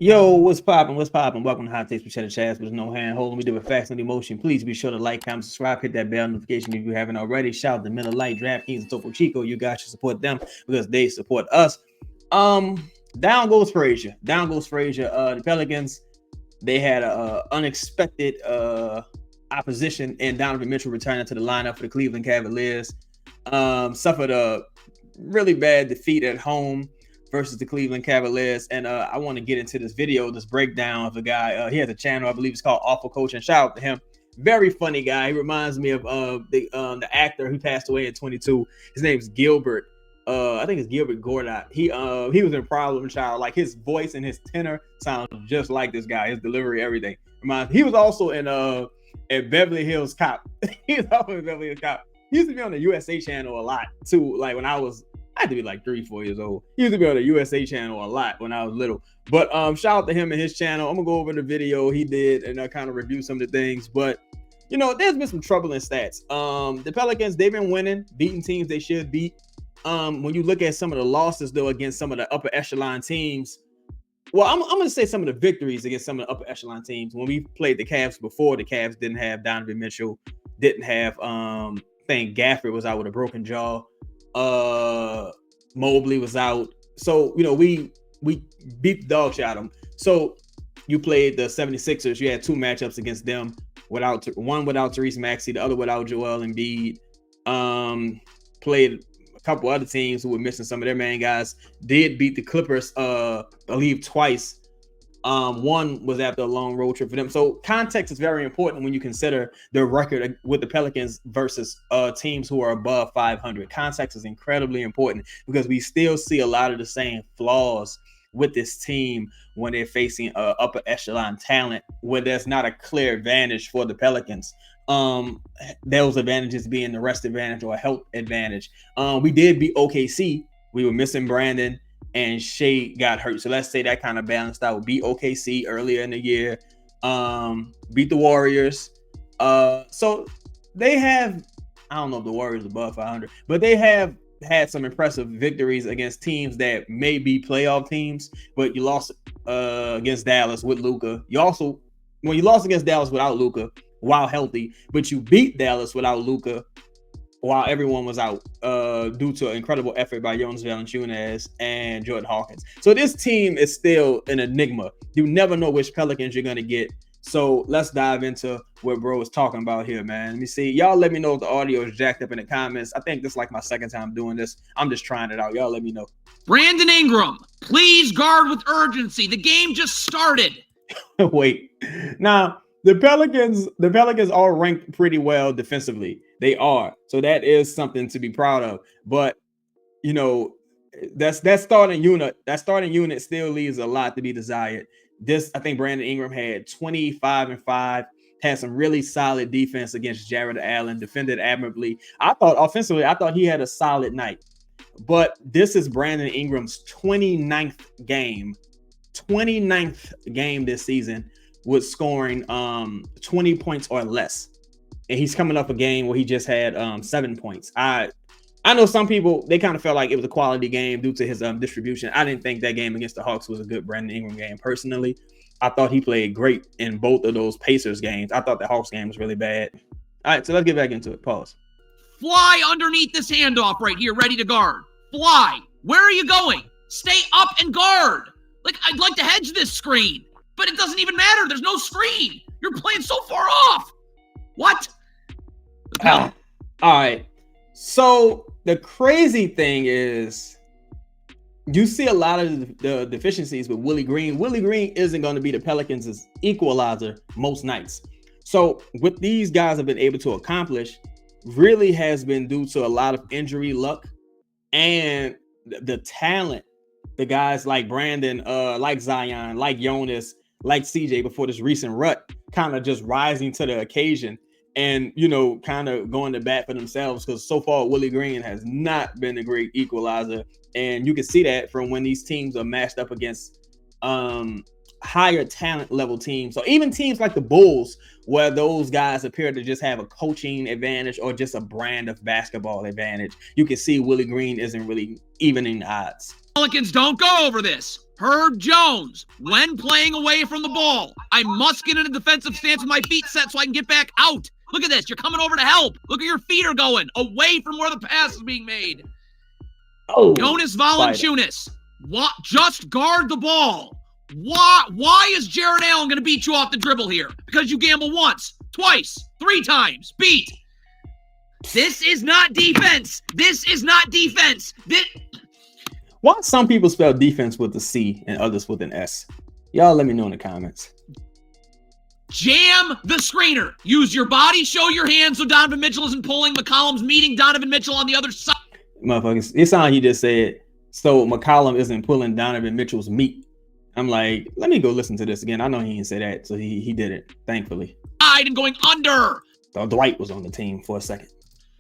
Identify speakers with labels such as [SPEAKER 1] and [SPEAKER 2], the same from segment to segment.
[SPEAKER 1] Yo, what's poppin'? What's poppin'? Welcome to Hot Takes with Chedda Chaz. There's no hand holding. We do it fast and emotion. Please be sure to like, comment, subscribe, hit that bell notification if you haven't already. Shout out to Miller Lite, DraftKings, and Topo Chico. You guys should support them because they support us. Down goes Frazier. The Pelicans, they had a unexpected opposition in Donovan Mitchell returning to the lineup for the Cleveland Cavaliers. Suffered a really bad defeat at home versus the Cleveland Cavaliers. And I want to get into this breakdown of the guy. He has a channel, I believe it's called Awful Coach, and shout out to him. Very funny guy. He reminds me of the actor who passed away at 22. His name's Gilbert. I think it's Gilbert Gordat. He was in Problem Child. Like, his voice and his tenor sound just like this guy. His delivery, everything. He was also in Beverly Hills Cop. He was also in Beverly Hills Cop. He used to be on the USA channel a lot too. Like, when I had to be like 3-4 years old. He used to be on the USA channel a lot when I was little. But shout out to him and his channel. I'm gonna go over the video he did and kind of review some of the things. But there's been some troubling stats. The Pelicans, they've been winning, beating teams they should beat. When you look at some of the losses though against some of the upper echelon teams, well, I'm gonna say some of the victories against some of the upper echelon teams. When we played the Cavs before, the Cavs didn't have Donovan Mitchell, didn't have I think Gafford was out with a broken jaw. Mobley was out. So, we beat the dog shit out of them. So you played the 76ers. You had two matchups against them, one without Therese Maxey, the other without Joel Embiid. Played a couple other teams who were missing some of their main guys. Did beat the Clippers, I believe twice. One was after a long road trip for them. So context is very important when you consider their record with the Pelicans versus teams who are above 500. Context is incredibly important because we still see a lot of the same flaws with this team when they're facing upper echelon talent where there's not a clear advantage for the Pelicans. Those advantages being the rest advantage or a health advantage. We did beat OKC. We were missing Brandon and Shea got hurt. So let's say that kind of balanced out. Beat OKC earlier in the year. Beat the Warriors. So they have, I don't know if the Warriors are above 500, but they have had some impressive victories against teams that may be playoff teams, but you lost against Dallas with Luka. You lost against Dallas without Luka while healthy, but you beat Dallas without Luka while everyone was out due to an incredible effort by Jonas Valanciunas and Jordan Hawkins. So this team is still an enigma. You never know which Pelicans you're going to get. So let's dive into what bro is talking about here, man. Let me see. Y'all let me know if the audio is jacked up in the comments. I think this is like my second time doing this. I'm just trying it out. Y'all let me know.
[SPEAKER 2] Brandon Ingram, please guard with urgency. The game just started.
[SPEAKER 1] Wait. Now, the Pelicans are ranked pretty well defensively. They are. So that is something to be proud of. But, that starting unit still leaves a lot to be desired. I think Brandon Ingram had 25-5, had some really solid defense against Jared Allen, defended admirably. I thought offensively, he had a solid night. But this is Brandon Ingram's 29th game this season with scoring 20 points or less. And he's coming up a game where he just had 7 points. I know some people, they kind of felt like it was a quality game due to his distribution. I didn't think that game against the Hawks was a good Brandon Ingram game personally. I thought he played great in both of those Pacers games. I thought the Hawks game was really bad. All right, so let's get back into it. Pause.
[SPEAKER 2] Fly underneath this handoff right here, ready to guard. Fly. Where are you going? Stay up and guard. Like, I'd like to hedge this screen, but it doesn't even matter. There's no screen. You're playing so far off. What?
[SPEAKER 1] All right. So the crazy thing is you see a lot of the deficiencies with Willie Green. Willie Green isn't going to be the Pelicans' equalizer most nights. So what these guys have been able to accomplish really has been due to a lot of injury luck and the talent. The guys like Brandon, like Zion, like Jonas, like CJ before this recent rut kind of just rising to the occasion and, kind of going to bat for themselves because so far Willie Green has not been a great equalizer. And you can see that from when these teams are matched up against higher talent level teams. So even teams like the Bulls, where those guys appear to just have a coaching advantage or just a brand of basketball advantage, you can see Willie Green isn't really evening the odds.
[SPEAKER 2] Pelicans don't go over this. Herb Jones, when playing away from the ball, I must get in a defensive stance with my feet set so I can get back out. Look at this. You're coming over to help. Look at your feet are going away from where the pass is being made.
[SPEAKER 1] Oh,
[SPEAKER 2] Jonas Valanciunas, just guard the ball. Why is Jared Allen going to beat you off the dribble here? Because you gamble once, twice, 3 times. Beat. This is not defense. This is not defense.
[SPEAKER 1] Why some people spell defense with a C and others with an S? Y'all let me know in the comments.
[SPEAKER 2] Jam the screener. Use your body, show your hands so Donovan Mitchell isn't pulling. McCollum's meeting Donovan Mitchell on the other side.
[SPEAKER 1] Motherfuckers, it sounds like he just said, so McCollum isn't pulling Donovan Mitchell's meat. I'm like, let me go listen to this again. I know he didn't say that, so he did it, thankfully.
[SPEAKER 2] And going under.
[SPEAKER 1] Dwight was on the team for a second.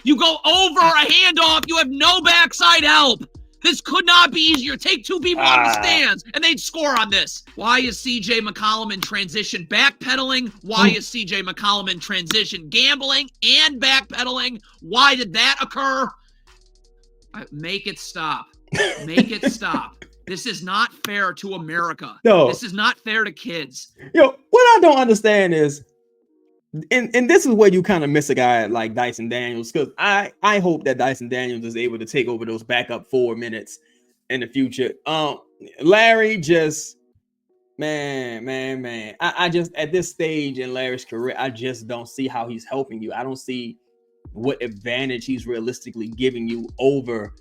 [SPEAKER 2] You go over a handoff. You have no backside help. This could not be easier. Take 2 people on the stands, and they'd score on this. Why is C.J. McCollum in transition backpedaling? Why is C.J. McCollum in transition gambling and backpedaling? Why did that occur? Make it stop. Make it stop. This is not fair to America.
[SPEAKER 1] No.
[SPEAKER 2] This is not fair to kids.
[SPEAKER 1] Yo, what I don't understand is, and this is where you kind of miss a guy like Dyson Daniels, because I hope that Dyson Daniels is able to take over those backup 4 minutes in the future. Larry just, man. I just, at this stage in Larry's career, I just don't see how he's helping you. I don't see what advantage he's realistically giving you over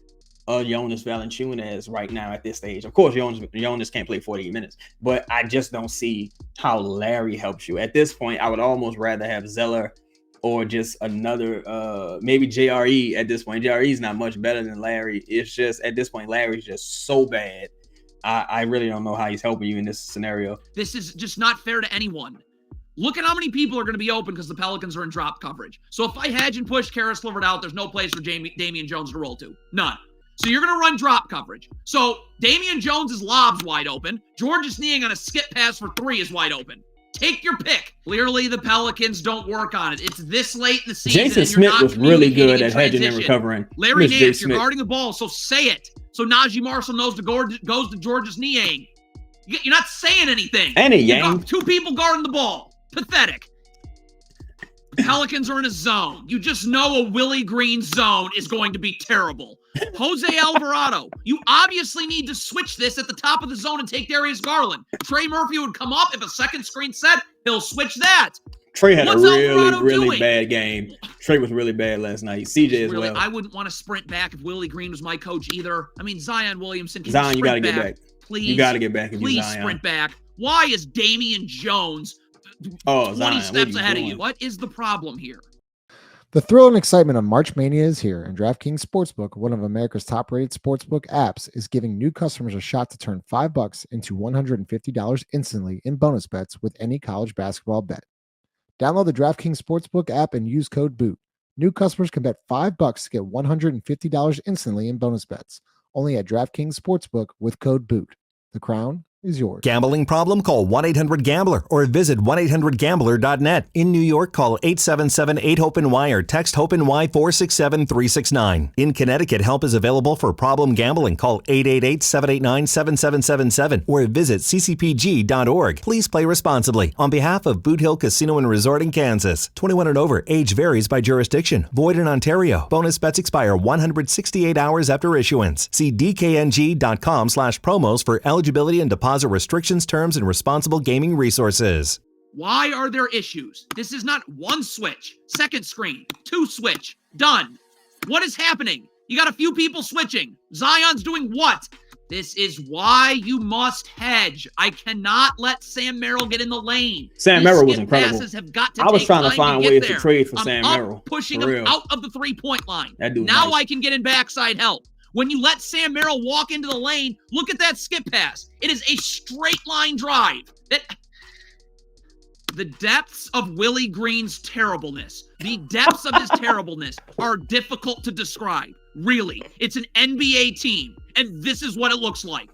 [SPEAKER 1] Jonas Valanciunas right now at this stage. Of course, Jonas can't play 48 minutes, but I just don't see how Larry helps you. At this point, I would almost rather have Zeller or just another, maybe JRE at this point. JRE is not much better than Larry. It's just, at this point, Larry's just so bad. I really don't know how he's helping you in this scenario.
[SPEAKER 2] This is just not fair to anyone. Look at how many people are going to be open because the Pelicans are in drop coverage. So if I hedge and push Karis LeVert out, there's no place for Damian Jones to roll to. None. So you're going to run drop coverage. So Damian Jones' lob's wide open. Georges Niang on a skip pass for 3 is wide open. Take your pick. Clearly, the Pelicans don't work on it. It's this late in the season.
[SPEAKER 1] Jason Smith was really good at hedging and recovering.
[SPEAKER 2] Larry Nance, you're guarding the ball, so say it. So Najee Marshall goes to Georges Niang. You're not saying anything. You got 2 people guarding the ball. Pathetic. Pelicans are in a zone. You just know a Willie Green zone is going to be terrible. Jose Alvarado, you obviously need to switch this at the top of the zone and take Darius Garland. Trey Murphy would come up. If a second screen set, he'll switch that.
[SPEAKER 1] Trey had a really bad game. Trey was really bad last night. CJ as well.
[SPEAKER 2] I wouldn't want to sprint back if Willie Green was my coach either. I mean, Zion Williamson.
[SPEAKER 1] Zion, you got to get back.
[SPEAKER 2] Please.
[SPEAKER 1] You got to get back.
[SPEAKER 2] Please sprint back. Why is Damian Jones 20
[SPEAKER 1] Zion,
[SPEAKER 2] steps ahead of you? What is the problem here?
[SPEAKER 3] The thrill and excitement of March Mania is here, and DraftKings Sportsbook, one of America's top-rated sportsbook apps, is giving new customers a shot to turn $5 into $150 instantly in bonus bets with any college basketball bet. Download the DraftKings Sportsbook app and use code BOOT. New customers can bet $5 to get $150 instantly in bonus bets, only at DraftKings Sportsbook with code BOOT. The crown is yours.
[SPEAKER 4] Gambling problem? Call 1-800-GAMBLER or visit 1-800-GAMBLER.net. In New York, call 877-8-HOPE-NY or text HOPE-NY 467-369. In Connecticut, help is available for problem gambling. Call 888-789-7777 or visit ccpg.org. Please play responsibly. On behalf of Boot Hill Casino and Resort in Kansas, 21 and over, age varies by jurisdiction. Void in Ontario. Bonus bets expire 168 hours after issuance. See dkng.com/promos for eligibility and deposit restrictions, terms, and responsible gaming resources.
[SPEAKER 2] Why are there issues? This is not one switch, second screen, 2 switch, done. What is happening? You got a few people switching. Zion's doing what? This is why you must hedge. I cannot let Sam Merrill get in the lane.
[SPEAKER 1] Sam Merrill was incredible.
[SPEAKER 2] Have got to
[SPEAKER 1] I was trying to find ways to trade for Sam Merrill.
[SPEAKER 2] Pushing him out of the 3-point line.
[SPEAKER 1] Now
[SPEAKER 2] I can get in backside help. When you let Sam Merrill walk into the lane, look at that skip pass. It is a straight line drive. The depths of Willie Green's terribleness, the depths of his terribleness are difficult to describe. Really. It's an NBA team, and this is what it looks like.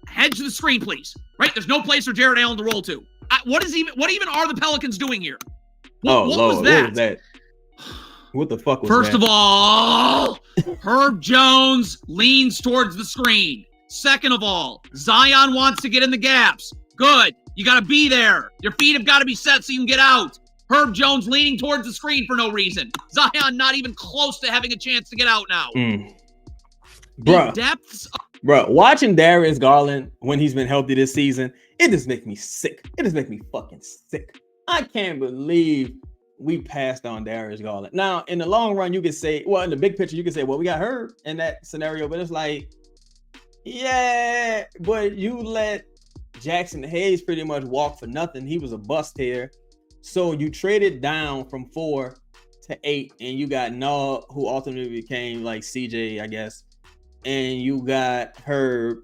[SPEAKER 2] Hedge the screen, please. Right? There's no place for Jared Allen to roll to. What even are the Pelicans doing here? What was that?
[SPEAKER 1] What was that? What the fuck was
[SPEAKER 2] First
[SPEAKER 1] that?
[SPEAKER 2] of all, Herb Jones leans towards the screen. Second of all, Zion wants to get in the gaps. Good. You got to be there. Your feet have got to be set so you can get out. Herb Jones leaning towards the screen for no reason. Zion not even close to having a chance to get out now.
[SPEAKER 1] Bro, watching Darius Garland when he's been healthy this season, it just makes me sick. It just makes me fucking sick. I can't believe we passed on Darius Garland. Now, in the long run, you could say, well, in the big picture, you could say, well, we got Herb in that scenario, but it's like, yeah, but you let Jackson Hayes pretty much walk for nothing. He was a bust here. So you traded down from 4 to 8, and you got Null, who ultimately became like CJ, I guess. And you got Herb,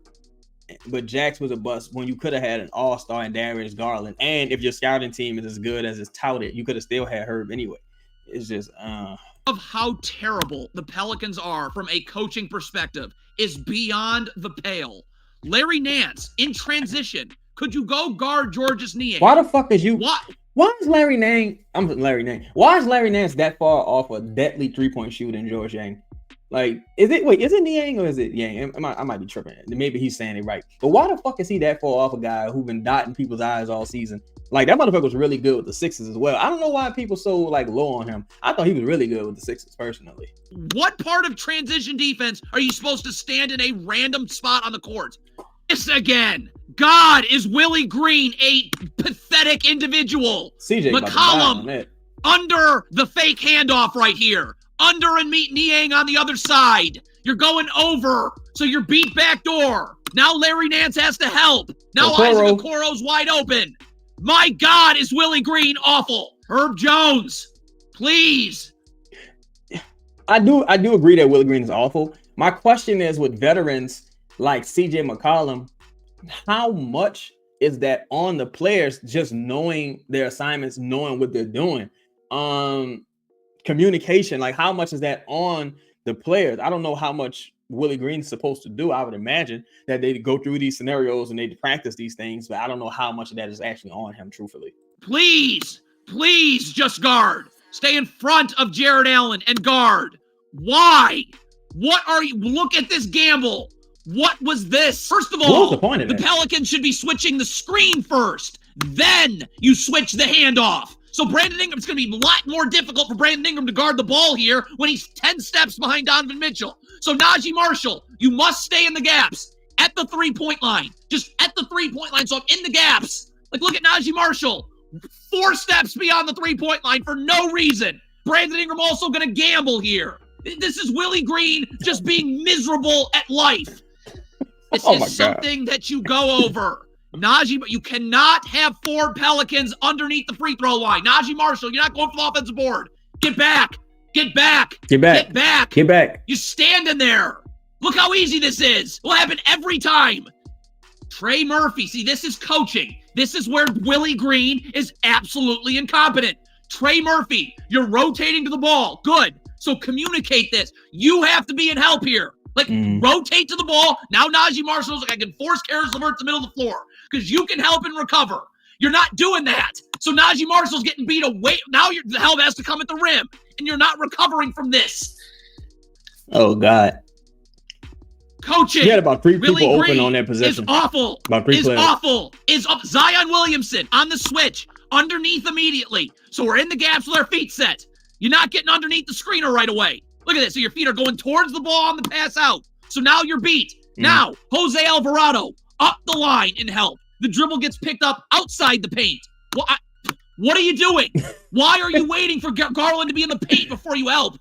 [SPEAKER 1] but Jax was a bust when you could have had an all-star in Darius Garland. And if your scouting team is as good as it's touted, you could have still had Herb anyway. It's just
[SPEAKER 2] of how terrible the Pelicans are from a coaching perspective is beyond the pale. Larry Nance in transition. Could you go guard Georges Niang?
[SPEAKER 1] Why the fuck is you?
[SPEAKER 2] What?
[SPEAKER 1] Why is Larry Nance? Why is Larry Nance that far off a deadly 3-point shooter in Georges Niang? Like, is it Niang or is it Yang? I might be tripping. Maybe he's saying it right. But why the fuck is he that far off a guy who's been dotting people's eyes all season? Like, that motherfucker was really good with the Sixers as well. I don't know why people so like low on him. I thought he was really good with the Sixers personally.
[SPEAKER 2] What part of transition defense are you supposed to stand in a random spot on the court? This again. God, is Willie Green a pathetic individual?
[SPEAKER 1] CJ
[SPEAKER 2] McCollum under the fake handoff right here. Under and meet Niang on the other side. You're going over, so you're beat back door. Now Larry Nance has to help. Now Isaac Okoro's wide open. My God, is Willie Green awful. Herb Jones, please.
[SPEAKER 1] I do agree that Willie Green is awful. My question is, with veterans like CJ McCollum, how much is that on the players just knowing their assignments, knowing what they're doing? Communication, like how much is that on the players? I don't know how much Willie Green's supposed to do. I would imagine that they go through these scenarios and they practice these things, but I don't know how much of that is actually on him, truthfully.
[SPEAKER 2] Please just guard. Stay in front of Jared Allen and guard. Why? What are you? Look at this gamble. What was this? First of all,
[SPEAKER 1] what was the point of that?
[SPEAKER 2] Pelicans should be switching the screen first. Then you switch the handoff. So Brandon Ingram, it's going to be a lot more difficult for Brandon Ingram to guard the ball here when he's 10 steps behind Donovan Mitchell. So Najee Marshall, you must stay in the gaps at the 3-point line. Just at the 3-point line, so I'm in the gaps. Like, look at Najee Marshall, 4 steps beyond the 3-point line for no reason. Brandon Ingram also going to gamble here. This is Willie Green just being miserable at life. This is something that you go over. Najee, but you cannot have 4 Pelicans underneath the free throw line. Najee Marshall, you're not going for the offensive board. Get back. You stand in there. Look how easy this is. It will happen every time. Trey Murphy, see, this is coaching. This is where Willie Green is absolutely incompetent. Trey Murphy, you're rotating to the ball. Good. So communicate this. You have to be in help here. Like, rotate to the ball. Now Najee Marshall's like, I can force Karis LeVert to the middle of the floor because you can help and recover. You're not doing that. So Najee Marshall's getting beat away. Now the help has to come at the rim, and you're not recovering from this.
[SPEAKER 1] Oh, God.
[SPEAKER 2] Coaching.
[SPEAKER 1] You had about 3
[SPEAKER 2] Willie
[SPEAKER 1] people
[SPEAKER 2] Green
[SPEAKER 1] open on that position.
[SPEAKER 2] Is awful.
[SPEAKER 1] About 3 players.
[SPEAKER 2] Awful. Is up. Zion Williamson on the switch. Underneath immediately. So we're in the gaps with our feet set. You're not getting underneath the screener right away. Look at this. So your feet are going towards the ball on the pass out. So now you're beat. Now, Jose Alvarado up the line and help. The dribble gets picked up outside the paint. Well, what are you doing? Why are you waiting for Garland to be in the paint before you help?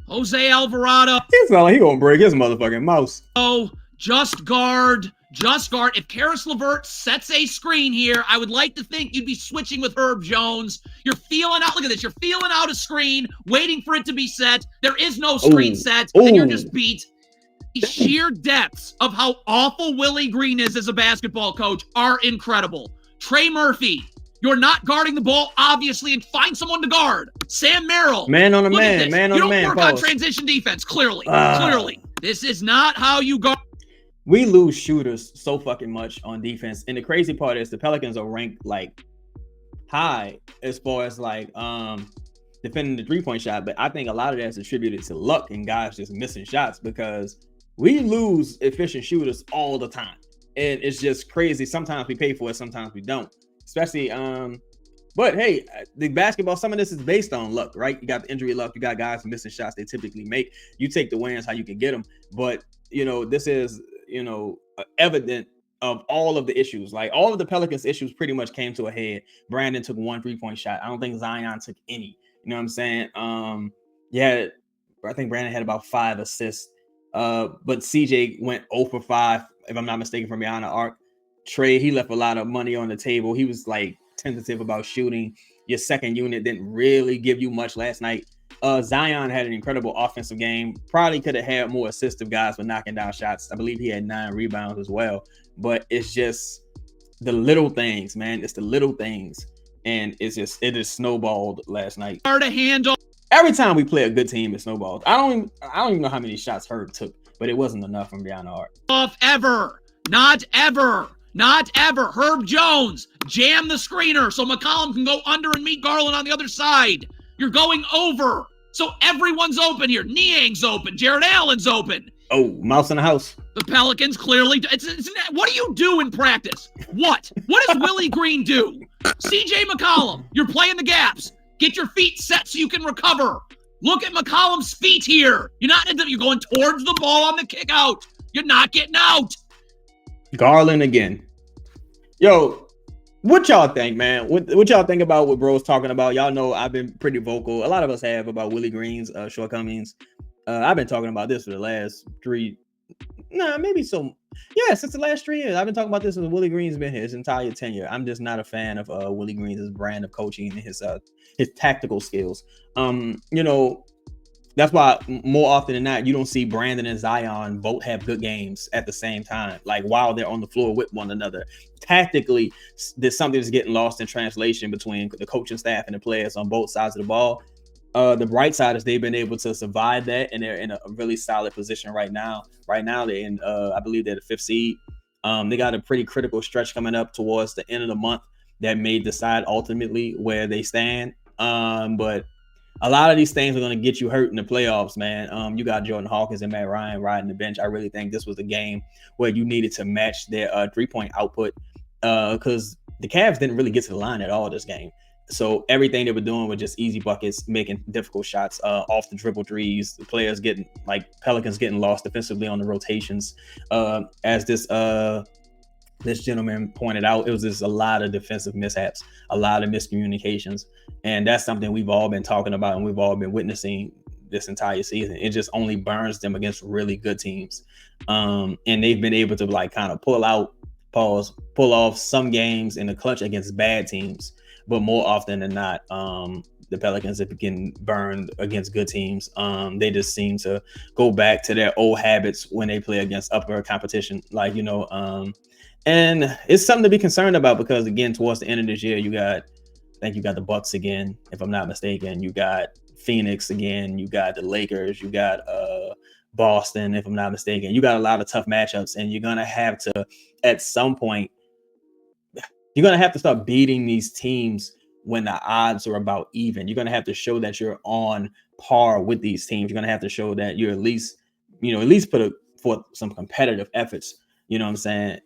[SPEAKER 2] Jose Alvarado.
[SPEAKER 1] It's not like he gonna break his motherfucking mouse.
[SPEAKER 2] Oh, just guard. If Karis LeVert sets a screen here, I would like to think you'd be switching with Herb Jones. You're feeling out. Look at this. You're feeling out a screen, waiting for it to be set. There is no screen set, and you're just beat. The sheer depths of how awful Willie Green is as a basketball coach are incredible. Trey Murphy, you're not guarding the ball, obviously, and find someone to guard. Sam Merrill.
[SPEAKER 1] Man on a man.
[SPEAKER 2] You don't work on transition defense, clearly. Clearly. This is not how you guard.
[SPEAKER 1] We lose shooters so fucking much on defense. And the crazy part is the Pelicans are ranked like high as far as like defending the 3-point shot. But I think a lot of that's attributed to luck and guys just missing shots because we lose efficient shooters all the time. And it's just crazy. Sometimes we pay for it, sometimes we don't. Especially, but hey, the basketball, some of this is based on luck, right? You got the injury luck, you got guys missing shots they typically make. You take the wins how you can get them. But, this is, evident of all of the issues. Like all of the Pelicans issues pretty much came to a head. Brandon took 1 3-point shot. I don't think Zion took any. You know what I'm saying? Yeah, I think Brandon had about 5 assists. But CJ went 0 for 5, if I'm not mistaken, from beyond the arc. Trey, he left a lot of money on the table. He was like tentative about shooting. Your second unit didn't really give you much last night. Zion had an incredible offensive game. Probably could have had more assistive guys for knocking down shots. I believe he had 9 rebounds as well. But it's just the little things, man. It's the little things. And it is snowballed last night.
[SPEAKER 2] Hard to handle.
[SPEAKER 1] Every time we play a good team, it snowballs. I don't even know how many shots Herb took, but it wasn't enough from beyond the arc.
[SPEAKER 2] Off ever. Not ever. Not ever. Herb Jones, jam the screener so McCollum can go under and meet Garland on the other side. You're going over. So everyone's open here. Niang's open. Jared Allen's open.
[SPEAKER 1] Oh, mouse in the house.
[SPEAKER 2] The Pelicans clearly. What do you do in practice? What? What does Willie Green do? CJ McCollum, you're playing the gaps. Get your feet set so you can recover. Look at McCollum's feet here. You're going towards the ball on the kick out. You're not getting out.
[SPEAKER 1] Garland again. Yo, what y'all think, man? What y'all think about what bro's talking about? Y'all know I've been pretty vocal. A lot of us have about Willie Green's shortcomings. I've been talking about this for the last since the last 3 years. I've been talking about this since Willie Green's been here his entire tenure. I'm just not a fan of Willie Green's brand of coaching and his tactical skills. That's why more often than not, you don't see Brandon and Zion both have good games at the same time, like while they're on the floor with one another. Tactically, there's something that's getting lost in translation between the coaching staff and the players on both sides of the ball. The bright side is they've been able to survive that, and they're in a really solid position right now. Right now, they're in, I believe they're the 5th seed. They got a pretty critical stretch coming up towards the end of the month that may decide ultimately where they stand. But a lot of these things are going to get you hurt in the playoffs, man. You got Jordan Hawkins and Matt Ryan riding the bench. I really think this was a game where you needed to match their 3-point output because the Cavs didn't really get to the line at all this game. So everything they were doing was just easy buckets, making difficult shots off the dribble threes. The players Pelicans getting lost defensively on the rotations. As this gentleman pointed out, it was just a lot of defensive mishaps, a lot of miscommunications. And that's something we've all been talking about and we've all been witnessing this entire season. It just only burns them against really good teams. And they've been able to kind of pull off some games in the clutch against bad teams. But more often than not, the Pelicans have been burned against good teams. They just seem to go back to their old habits when they play against upper competition. And it's something to be concerned about because, again, towards the end of this year, I think you got the Bucks again, if I'm not mistaken. You got Phoenix again. You got the Lakers. You got Boston, if I'm not mistaken. You got a lot of tough matchups, and you're going to have to, at some point, you're going to have to start beating these teams when the odds are about even. You're going to have to show that you're on par with these teams. You're going to have to show that you're at least put forth some competitive efforts. You know what I'm saying?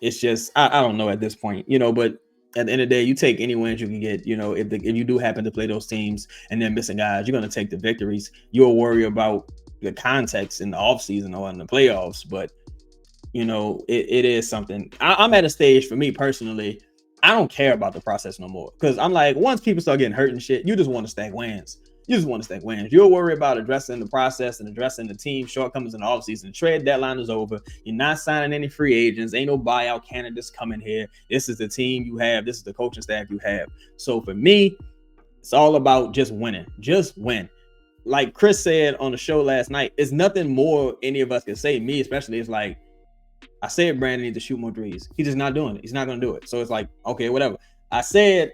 [SPEAKER 1] It's just, I don't know at this point, but at the end of the day, you take any wins you can get. If you do happen to play those teams and they're missing guys, you're going to take the victories. You'll worry about the context in the offseason or in the playoffs, but it is something. I'm at a stage, for me personally, I don't care about the process no more. Because I'm like, once people start getting hurt and shit, you just want to stack wins. You'll worry about addressing the process and addressing the team shortcomings in the offseason. Trade deadline is over. You're not signing any free agents. Ain't no buyout candidates coming here. This is the team you have. This is the coaching staff you have. So for me, it's all about just winning. Just win. Like Chris said on the show last night, it's nothing more any of us can say. Me especially, it's like, I said Brandon needs to shoot more threes. He's just not doing it. He's not going to do it. So it's like, okay, whatever. I said,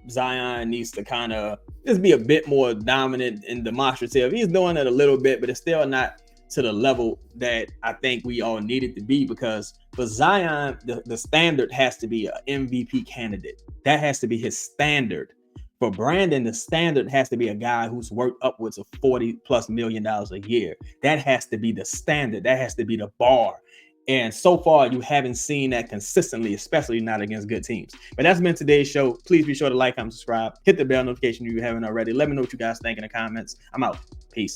[SPEAKER 1] Zion needs to kind of just be a bit more dominant and demonstrative. He's doing it a little bit, but it's still not to the level that I think we all need it to be, because for Zion, the standard has to be an MVP candidate. That has to be his standard For Brandon, the standard has to be a guy who's worked upwards of $40+ million a year. That has to be the standard. That has to be the bar. And so far, you haven't seen that consistently, especially not against good teams. But that's been today's show. Please be sure to like, comment, subscribe, hit the bell notification if you haven't already. Let me know what you guys think in the comments. I'm out. Peace.